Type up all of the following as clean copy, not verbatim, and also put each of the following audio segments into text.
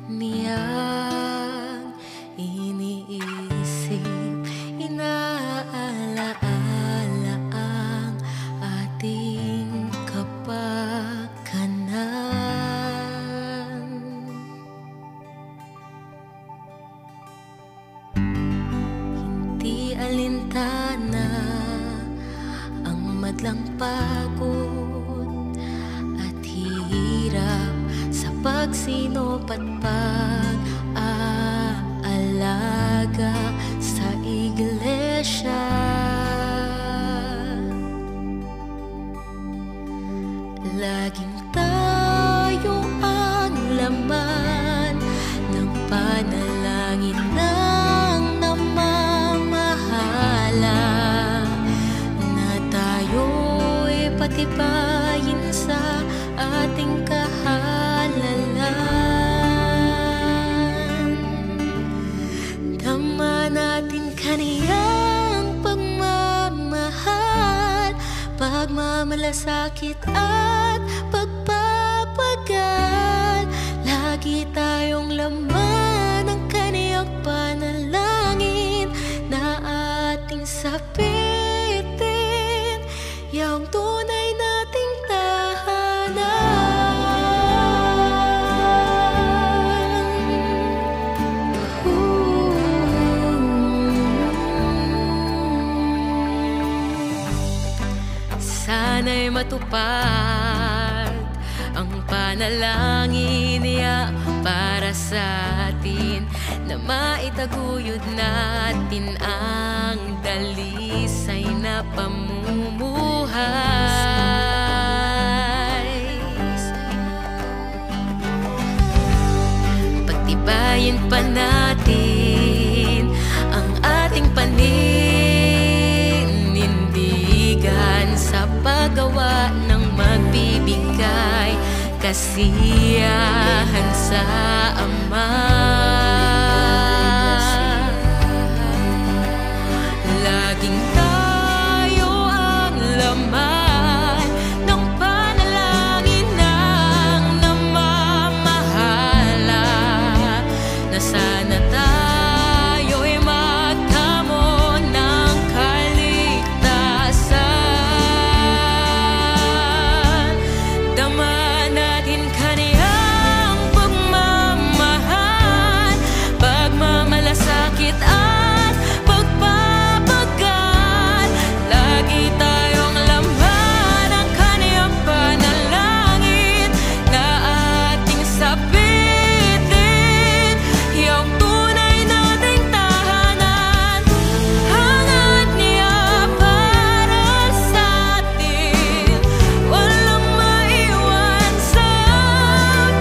niyang iniisip, inaalaala ang ating kapakanan. Hindi alintana ang madlang pagod at hirap sa pagsinop at pag-aalaga sa iglesia. Laging tayo ang laman ng panalangin ng namamahala, na tayo'y patibayin sa ating kahalalan. Dama natin kaniyang pagmamahal, pagmamalasakit at pagpapagal. Lagi tayong laman ng kaniyang panalangin, na ating sapitin yung tunay nating tahanan. Sana'y matupad ang panalangin niya para sa atin, na maitaguyod natin ang dalisay na pamumuhay. Pagtibayin pa natin ang ating paninindigan sa paggawa ng magbibigay kasiyahan sa Ama. Laging tayo ang laman ng panalangin ng namamahala, na sana tayo'y magtamo ng kaligtasan. Dama natin kaniyang pagmamahal, pagmamalasakit at pagpapagal. Lagi tayong laman ng kaniyang panalangin, na ating sapitin yung tunay nating tahanan. Hangad niya para sa atin, walang maiwan sa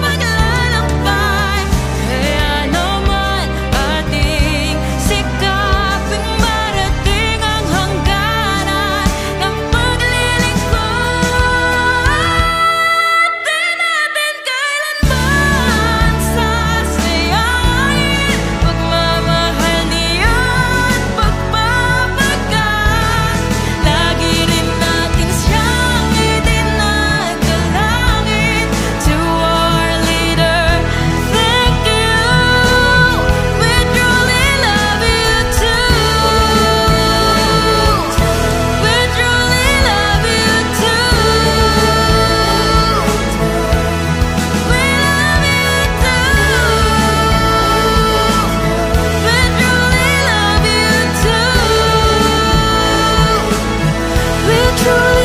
paglalakbay. Kaya naman ating sikaping marating ang hangganan ng paglilingkod. Di natin kailanman sasayain pagmamahal niya't pagpapagal. Lagi rin natin siyang idinadalangin. To our leader, thank you. We truly love you too. We truly love you too. We love you too. We truly love you too. We truly